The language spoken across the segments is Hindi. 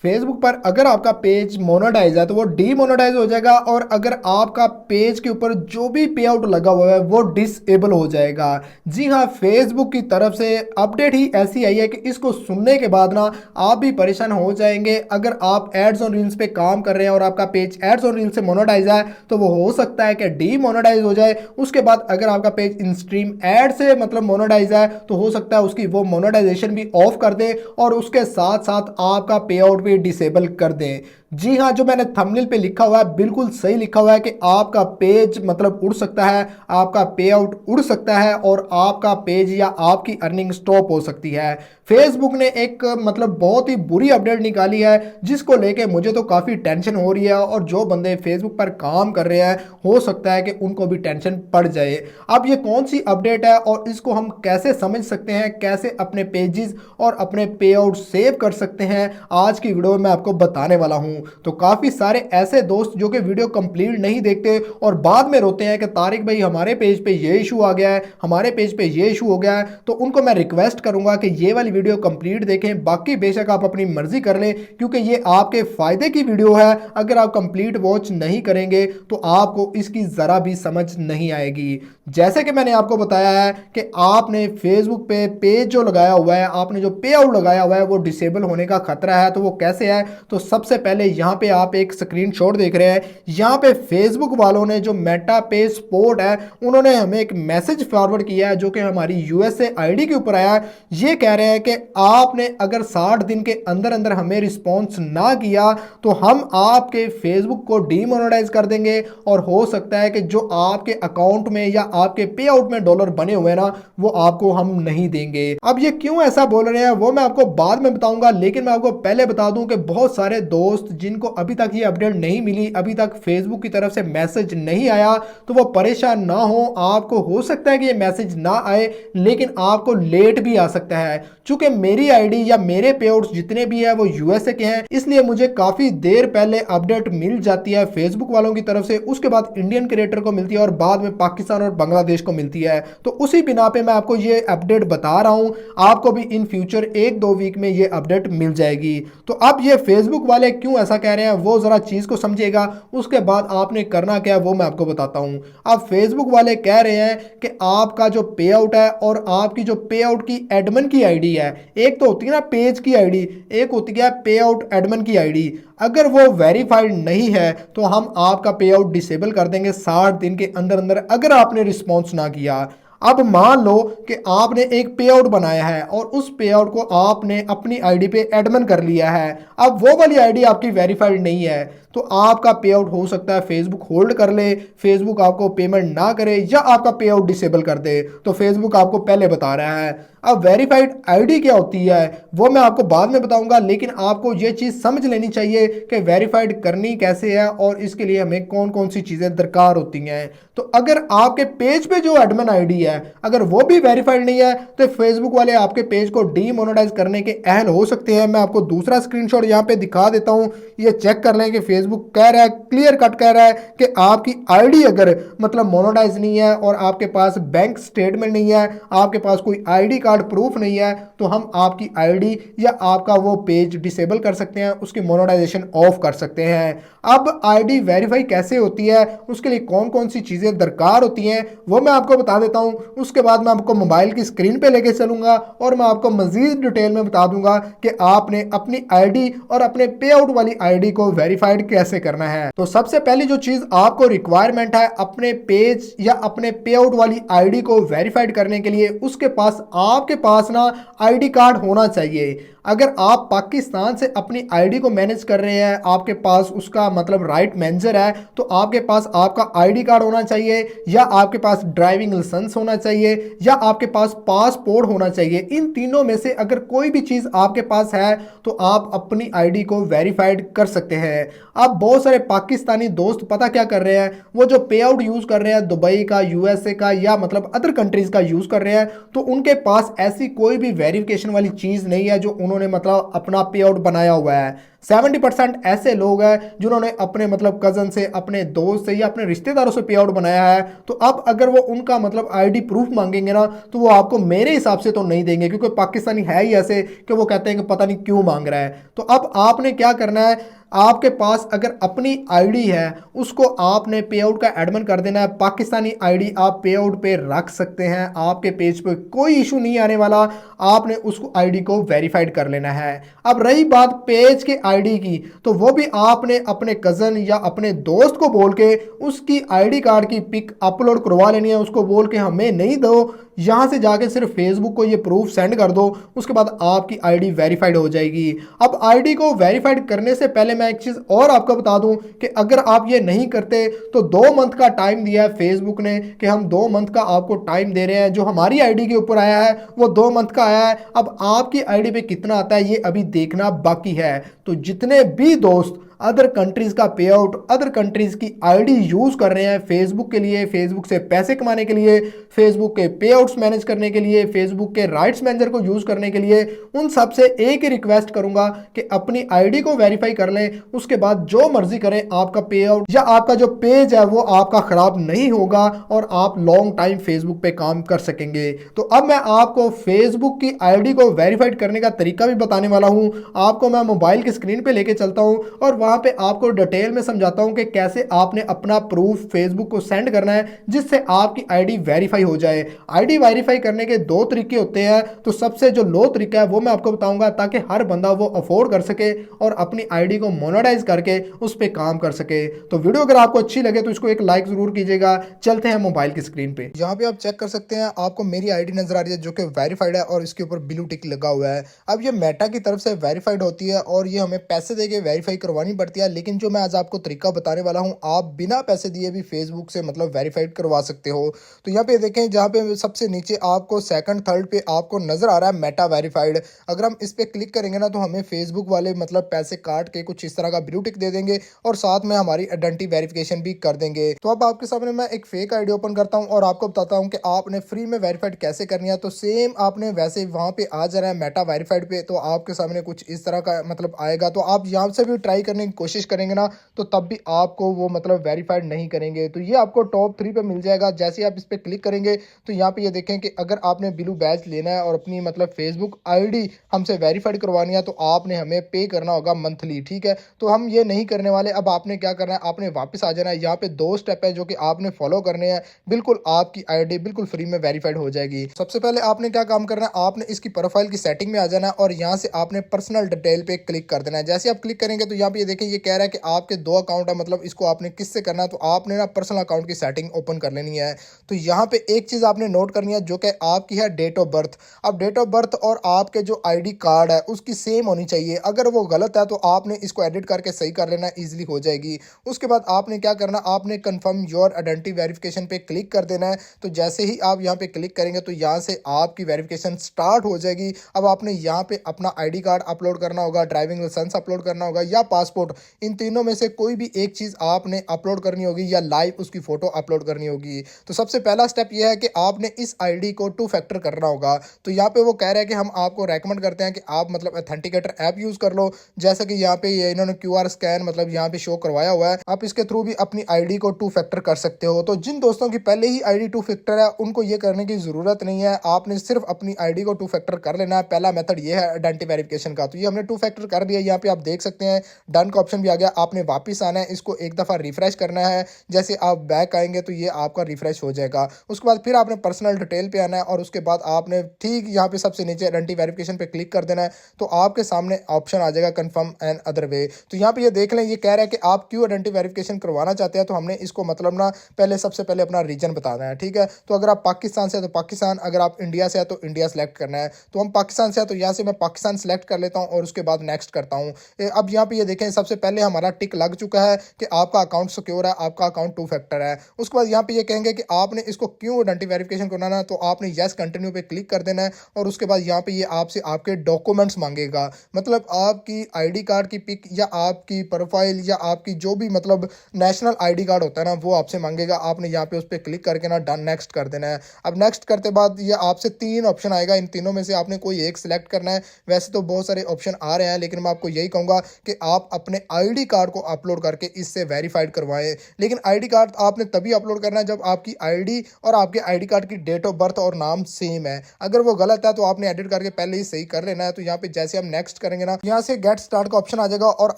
फेसबुक पर अगर आपका पेज मोनेटाइज है तो वो डीमोनेटाइज हो जाएगा और अगर आपका पेज के ऊपर जो भी पे आउट लगा हुआ है वो डिसेबल हो जाएगा। जी हाँ, फेसबुक की तरफ से अपडेट ही ऐसी आई है कि इसको सुनने के बाद ना आप भी परेशान हो जाएंगे। अगर आप एड्स ऑन रील्स पे काम कर रहे हैं और आपका पेज एड्स ऑन रील्स से मोनेटाइज है तो वो हो सकता है कि डीमोनेटाइज हो जाए। उसके बाद अगर आपका पेज इन स्ट्रीम एड से मतलब मोनेटाइज है तो हो सकता है उसकी वो मोनेटाइजेशन भी ऑफ कर दे और उसके साथ साथ आपका पे आउट भी डिसेबल कर दें। जी हाँ, जो मैंने थंबनेल पे लिखा हुआ है बिल्कुल सही लिखा हुआ है कि आपका पेज मतलब उड़ सकता है, आपका पे आउट उड़ सकता है और आपका पेज या आपकी अर्निंग स्टॉप हो सकती है। फेसबुक ने एक मतलब बहुत ही बुरी अपडेट निकाली है जिसको लेके मुझे तो काफ़ी टेंशन हो रही है और जो बंदे फेसबुक पर काम कर रहे हैं हो सकता है कि उनको भी टेंशन पड़ जाए। अब ये कौन सी अपडेट है और इसको हम कैसे समझ सकते हैं, कैसे अपने पेजेस और अपने पे आउट सेव कर सकते हैं, आज की वीडियो में मैं आपको बताने वाला हूं। तो काफ़ी सारे ऐसे दोस्त जो कि वीडियो कंप्लीट नहीं देखते और बाद में रोते हैं कि तारिक भाई हमारे पेज पे ये इशू आ गया है, हमारे पेज पे ये इशू हो गया है, तो उनको मैं रिक्वेस्ट करूंगा कि ये वाली वीडियो कंप्लीट देखें। बाकी बेशक आप अपनी मर्जी कर लें क्योंकि ये आपके फायदे की वीडियो है। अगर आप कंप्लीट वॉच नहीं करेंगे तो आपको इसकी ज़रा भी समझ नहीं आएगी। जैसे कि मैंने आपको बताया है कि आपने फेसबुक पे पेज जो लगाया हुआ है, आपने जो पे आउट लगाया हुआ है वो डिसेबल होने का खतरा है। तो वो कैसे है, तो सबसे पहले यहाँ पे आप एक स्क्रीनशॉट देख रहे हैं। यहाँ पे फेसबुक वालों ने जो मेटा पे सपोर्ट है उन्होंने हमें एक मैसेज फॉरवर्ड किया है जो कि हमारी यूएसए आईडी के ऊपर आया है। ये कह रहे हैं कि आपने अगर 60 दिन के अंदर अंदर हमें रिस्पॉन्स ना किया तो हम आपके फेसबुक को डीमोनेटाइज कर देंगे और हो सकता है कि जो आपके अकाउंट में या आपके पे आउट में डॉलर बने हुए ना वो आपको हम नहीं देंगे। अब ये क्यों ऐसा बोल रहे हैं वो मैं आपको बाद में बताऊंगा, लेकिन मैं आपको पहले बता दूं कि बहुत सारे दोस्त जिनको अभी तक ये अपडेट नहीं मिली, अभी तक फेसबुक की तरफ से मैसेज नहीं आया, तो वो परेशान ना हो। आपको हो सकता है कि ये मैसेज ना आए लेकिन आपको लेट भी आ सकता है। चूंकि मेरी आईडी या मेरे पे आउट्स जितने भी है वो यूएसए के हैं इसलिए मुझे काफी देर पहले अपडेट मिल जाती है फेसबुक वालों की तरफ से, उसके बाद इंडियन क्रिएटर को मिलती है और बाद में पाकिस्तान और बांग्लादेश को मिलती है। तो उसी बिना पे मैं आपको ये अपडेट बता रहा हूं, आपको भी इन फ्यूचर 1-2 वीक में ये अपडेट मिल जाएगी। तो अब ये फेसबुक वाले क्यों ऐसा कह रहे हैं वो जरा चीज को समझिएगा, उसके बाद आपने करना क्या है वो मैं आपको बताता हूं। अब फेसबुक वाले कह रहे हैं कि आपका जो पे आउट है और आपकी जो पे आउट की एडमिन की आईडी है, एक तो होती है ना पेज की आईडी, एक होती है पे आउट एडमिन की आईडी, अगर वो वेरीफाइड नहीं है तो हम आपका पे आउट डिसेबल कर देंगे 60 दिन के अंदर अंदर अगर आपने रिस्पॉन्स ना किया। अब मान लो कि आपने एक पे आउट बनाया है और उस पे आउट को आपने अपनी आईडी पे एडमिन कर लिया है, अब वो वाली आईडी आपकी वेरीफाइड नहीं है तो आपका पे आउट हो सकता है फेसबुक होल्ड कर ले, फेसबुक आपको पेमेंट ना करे या आपका पे आउट डिसेबल कर दे। तो फेसबुक आपको पहले बता रहा है। अब वेरीफाइड आईडी क्या होती है वो मैं आपको बाद में बताऊंगा, लेकिन आपको ये चीज़ समझ लेनी चाहिए कि वेरीफाइड करनी कैसे है और इसके लिए हमें कौन कौन सी चीज़ें दरकार होती हैं। तो अगर आपके पेज पे जो एडमिन आईडी है अगर वो भी वेरीफाइड नहीं है तो फेसबुक वाले आपके पेज को डीमोनेटाइज करने के अहल हो सकते हैं। मैं आपको दूसरा स्क्रीनशॉट यहाँ पे दिखा देता हूँ, ये चेक कर लें कि फेसबुक कह रहा है, क्लियर कट कह रहा है कि आपकी आईडी अगर मतलब मोनेटाइज नहीं है और आपके पास बैंक स्टेटमेंट नहीं है, आपके पास कोई आईडी कार्ड प्रूफ नहीं है, तो हम आपकी आईडी या आपका वो पेज डिसेबल कर सकते हैं, उसकी मोनेटाइजेशन ऑफ कर सकते हैं। अब आईडी वेरीफाई कैसे होती है, उसके लिए कौन कौन सी चीज़ें दरकार होती हैं वो मैं आपको बता देता हूं। उसके बाद मैं आपको मोबाइल की स्क्रीन पे लेके चलूंगा और मैं आपको मजीद डिटेल में बता दूंगा कि आपने अपनी आईडी और अपने पे आउट वाली आईडी को वेरीफाइड कैसे करना है। तो सबसे पहली जो चीज़ आपको रिक्वायरमेंट है अपने पेज या अपने पे आउट वाली आईडी को वेरीफाइड करने के लिए, उसके पास आपके पास ना आईडी कार्ड होना चाहिए। अगर आप पाकिस्तान से अपनी आईडी को मैनेज कर रहे हैं, आपके पास उसका मतलब राइट मैनेजर है, तो आपके पास आपका आईडी कार्ड होना चाहिए या आपके पास ड्राइविंग लाइसेंस होना चाहिए या आपके पास पासपोर्ट होना चाहिए। इन तीनों में से अगर कोई भी चीज़ आपके पास है तो आप अपनी आईडी को वेरीफाइड कर सकते हैं। अब बहुत सारे पाकिस्तानी दोस्त पता क्या कर रहे हैं, वो जो पे आउट यूज़ कर रहे हैं दुबई का, यूएसए का या मतलब अदर कंट्रीज़ का यूज़ कर रहे हैं, तो उनके पास ऐसी कोई भी वेरिफिकेशन वाली चीज़ नहीं है जो उन्होंने मतलब अपना पे आउट बनाया हुआ है। 70% ऐसे लोग हैं जिन्होंने अपने मतलब कजन से, अपने दोस्त से या अपने रिश्तेदारों से पे आउट बनाया है। तो अब अगर वो उनका मतलब आईडी प्रूफ मांगेंगे ना, तो वो आपको मेरे हिसाब से तो नहीं देंगे, क्योंकि पाकिस्तानी है ही ऐसे कि वो कहते हैं कि पता नहीं क्यों मांग रहा है। तो अब आपने क्या करना है, आपके पास अगर अपनी आईडी है उसको आपने पे आउट का एडमिन कर देना है। पाकिस्तानी आईडी आप पे आउट पे रख सकते हैं, आपके पेज पे कोई इशू नहीं आने वाला। आपने उसको आईडी को वेरीफाइड कर लेना है। अब रही बात पेज के आईडी की, तो वो भी आपने अपने कजन या अपने दोस्त को बोल के उसकी आईडी कार्ड की पिक अपलोड करवा लेनी है। उसको बोल के हमें नहीं दो, यहाँ से जाके सिर्फ फेसबुक को ये प्रूफ सेंड कर दो, उसके बाद आपकी आईडी वेरीफाइड हो जाएगी। अब आईडी को वेरीफाइड करने से पहले मैं एक चीज़ और आपको बता दूं कि अगर आप ये नहीं करते तो 2 मंथ का टाइम दिया है फेसबुक ने कि हम 2 मंथ का आपको टाइम दे रहे हैं। जो हमारी आईडी के ऊपर आया है वो 2 मंथ का आया है। अब आपकी आईडी पे कितना आता है ये अभी देखना बाकी है। तो जितने भी दोस्त अदर कंट्रीज का पे आउट, अदर कंट्रीज की आईडी यूज कर रहे हैं फेसबुक के लिए, फेसबुक से पैसे कमाने के लिए, फेसबुक के पे आउट्स मैनेज करने के लिए, फेसबुक के राइट्स मैनेजर को यूज करने के लिए, उन सबसे एक ही रिक्वेस्ट करूंगा कि अपनी आईडी को वेरीफाई कर लें। उसके बाद जो मर्जी करें, आपका पे आउट या आपका जो पेज है वो आपका खराब नहीं होगा और आप लॉन्ग टाइम फेसबुक पे काम कर सकेंगे। तो अब मैं आपको फेसबुक की आईडी को वेरीफाइड करने का तरीका भी बताने वाला हूं। आपको मैं मोबाइल की स्क्रीन पे लेके चलता हूं और वहां पे आपको डिटेल में समझाता हूं कि कैसे आपने अपना प्रूफ फेसबुक को सेंड करना है जिससे आपकी आईडी वेरीफाई हो जाए। आईडी वेरीफाई करने के 2 तरीके होते हैं। तो सबसे जो लो तरीका है वो मैं आपको बताऊंगा ताकि हर बंदा वो अफोर्ड कर सके और अपनी आईडी को मोनेटाइज करके उस पर काम कर सके। तो वीडियो अगर आपको अच्छी लगे तो इसको एक लाइक जरूर कीजिएगा। चलते हैं मोबाइल की स्क्रीन पे। यहाँ पे आप चेक कर सकते हैं, आपको मेरी आईडी नजर आ रही है जो कि वेरीफाइड है और इसके ऊपर ब्लू टिक लगा हुआ है। अब ये मेटा की तरफ से वेरीफाइड होती है और ये हमें पैसे देके वेरीफाई करवानी पड़ती है। लेकिन जो मैं आज आपको तरीका बताने वाला हूँ, आप बिना पैसे दिए भी फेसबुक से मतलब वेरीफाइड करवा सकते हो। तो यहाँ पे देखें, जहाँ पे सबसे नीचे आपको सेकंड थर्ड पे आपको नजर आ रहा है मेटा वेरीफाइड। अगर हम इस पे क्लिक करेंगे ना तो हमें फेसबुक वाले मतलब पैसे काट के कुछ इस तरह का ब्लू टिक दे देंगे और साथ में हमारी आइडेंटिटी वेरिफिकेशन भी कर देंगे। तो अब आपके सामने मैं एक फेक आईडी ओपन करता हूँ और आपको बताता हूँ कि आपने फ्री में वेरीफाइड कैसे करनी है। तो सेम आपने वैसे वहां पे आ जाना है मेटा वेरीफाइड पे, तो आपके सामने कुछ इस तरह का मतलब आएगा। तो आप यहाँ से भी ट्राई करने की कोशिश करेंगे ना तो तब भी आपको वो मतलब वेरीफाइड नहीं करेंगे। तो ये आपको टॉप 3 पे मिल जाएगा। जैसे आप इस पे क्लिक करेंगे तो यहाँ पे ये देखें कि अगर आपने ब्लू बैच लेना है और अपनी मतलब फेसबुक आईडी हमसे वेरीफाइड करवानी है तो आपने हमें पे करना होगा मंथली, ठीक है। तो हम ये नहीं करने वाले। अब आपने क्या करना है, आपने वापस आ जाना है। यहाँ पे 2 स्टेप है जो कि आपने फॉलो करने हैं, बिल्कुल आपकी आईडी बिल्कुल फ्री में वेरीफाइड हो जाएगी। सबसे पहले आपने क्या काम करना है, आपने इसकी प्रोफाइल की सेटिंग में आ जाना है और यहाँ से आपने पर्सनल डिटेल पे क्लिक कर देना है। जैसे आप क्लिक करेंगे तो यहाँ पे ये देखें, ये कह रहा है कि आपके 2 अकाउंट है, मतलब इसको आपने किससे करना है। तो आपने ना पर्सनल अकाउंट की सेटिंग ओपन कर लेनी है। तो यहाँ पे एक चीज आपने नोट करनी है जो कि आपकी है डेट ऑफ बर्थ। अब डेट ऑफ बर्थ और आपके जो आईडी कार्ड है उसकी सेम होनी चाहिए। अगर वो गलत है तो आपने इसको एडिट करके सही कर लेना, इजीली हो जाएगी। उसके बाद आपने क्या करना, आपने कंफर्म योर आइडेंटिटी वेरिफिकेशन पे क्लिक कर देना है। तो जैसे ही आप यहाँ पे क्लिक करेंगे तो यहाँ से आपकी वेरिफिकेशन स्टार्ट हो जाएगी। अब आपने यहाँ पे अपना आईडी कार्ड अपलोड करना होगा, ड्राइविंग लाइसेंस अपलोड करना होगा या पासपोर्ट। इन तीनों में से कोई भी एक चीज आपने अपलोड करनी होगी या लाइव उसकी फोटो अपलोड करनी होगी। तो सबसे पहला स्टेप यह है कि आपने इस आईडी को 2 फैक्टर करना होगा। तो यहाँ पे वो कह रहे हैं कि हम आपको रेकमेंड करते हैं कि आप मतलब ऑथेंटिकेटर ऐप यूज कर लो। जैसे कि यहाँ पे ये इन्होंने QR स्कैन मतलब यहाँ पे शो करवाया हुआ है, आप इसके थ्रू भी अपनी आईडी को 2 फैक्टर कर सकते हो। तो जिन दोस्तों की पहले ही आईडी 2 फैक्टर है उनको ये करने की जरूरत नहीं है, आपने सिर्फ अपनी आईडी को 2 फैक्टर कर लेना है। पहला मेथड ये है आइडेंटिटी वेरिफिकेशन का। तो ये हमने 2 फैक्टर कर दिया। यहाँ पे आप देख सकते हैं डन का ऑप्शन भी आ गया। आपने वापिस आना है, इसको एक दफा रिफ्रेश करना है। जैसे आप बैक आएंगे तो ये आपका रिफ्रेश हो जाएगा। उसके बाद फिर आपने पर्सनल डिटेल पे आना है और उसके बाद आपने ठीक यहाँ पे सबसे नीचे आइडेंटिटी वेरिफिकेशन पे क्लिक कर देना है। तो आपके सामने ऑप्शन आ जाएगा कंफर्म एंड अदर वे। तो यहाँ पे ये देख लें, ये कह रहा है कि आप क्यों आइडेंटिटी वेरिफिकेशन करवाना चाहते हैं। तो हमने इसको मतलब ना पहले सबसे पहले अपना रीजन बताना है, ठीक है। तो अगर आप पाकिस्तान से है तो पाकिस्तान, अगर आप इंडिया से है तो इंडिया सेलेक्ट करना है। तो हम पाकिस्तान से है तो यहाँ से मैं पाकिस्तान सेलेक्ट कर लेता हूँ और उसके बाद नेक्स्ट करता हूँ। अब यहाँ पे ये देखें सबसे पहले हमारा टिक लग चुका है कि आपका अकाउंट सिक्योर है, आपका अकाउंट 2 फैक्टर है। उसके बाद यहाँ पे ये कहेंगे कि आपने इसको क्यों आइडेंटिटी वेरिफिकेशन करना है, तो आपने यस कंटिन्यू पे क्लिक कर देना है और उसके बाद यहाँ पे ये आपसे आपके डॉक्यूमेंट्स मांगेगा, मतलब आपकी आईडी कार्ड की पिक या आपकी प्रोफाइल या आपकी जो भी मतलब नेशनल आईडी कार्ड होता है ना, वो आपसे मांगेगा। आपने यहाँ पे उस पर क्लिक करके ना डन नेक्स्ट कर देना है। अब नेक्स्ट करते बाद ये आपसे 3 ऑप्शन आएगा, इन तीनों में से आपने कोई एक सिलेक्ट करना है। वैसे तो बहुत सारे ऑप्शन आ रहे हैं, लेकिन मैं आपको यही कहूँगा कि आप अपने आईडी कार्ड को अपलोड करके इससे वेरीफाइड करवाएं। लेकिन आईडी कार्ड आपने तभी अपलोड करना है जब आपकी आईडी और आपके आईडी कार्ड की डेट ऑफ बर्थ और नाम सेम है। अगर वो गलत है तो आपने एडिट करके पहले ही सही कर लेना है। तो यहाँ पे जैसे हम नेक्स्ट करेंगे ना, यहाँ से गेट स्टार्ट का ऑप्शन आ जाएगा और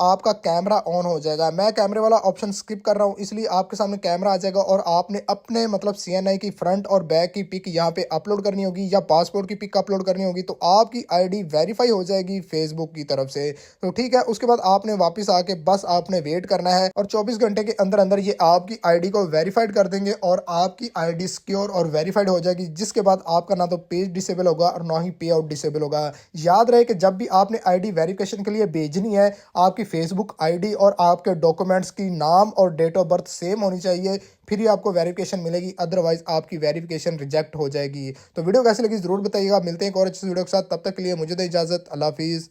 आपका कैमरा ऑन हो जाएगा। मैं कैमरे वाला ऑप्शन स्किप कर रहा हूँ, इसलिए आपके सामने कैमरा आ जाएगा और आपने अपने मतलब सीएनआई की फ्रंट और बैक की पिक यहाँ पे अपलोड करनी होगी या पासपोर्ट की पिक अपलोड करनी होगी, तो आपकी आईडी वेरीफाई हो जाएगी फेसबुक की तरफ से। तो ठीक है, उसके बाद आपने वापस आके बस आपने वेट करना है और 24 घंटे के अंदर अंदर ये आपकी आईडी को वेरीफाइड कर देंगे और आपकी आईडी सिक्योर और वेरीफाइड हो जाएगी, जिसके बाद आपका ना तो पेज डिसेबल होगा और ना ही पे आउट डिसेबल होगा। याद रहे कि जब भी आपने आईडी वेरिफिकेशन के लिए भेजनी है, आपकी फेसबुक आईडी और आपके डॉक्यूमेंट्स की नाम और डेट ऑफ बर्थ सेम होनी चाहिए, फिर ही आपको वेरिफिकेशन मिलेगी, अदरवाइज आपकी वेरिफिकेशन रिजेक्ट हो जाएगी। तो वीडियो कैसी लगी जरूर बताइएगा। मिलते हैं एक और अच्छी वीडियो के साथ, तब तक के लिए मुझे दे इजाजत। अल्लाह हाफिज़।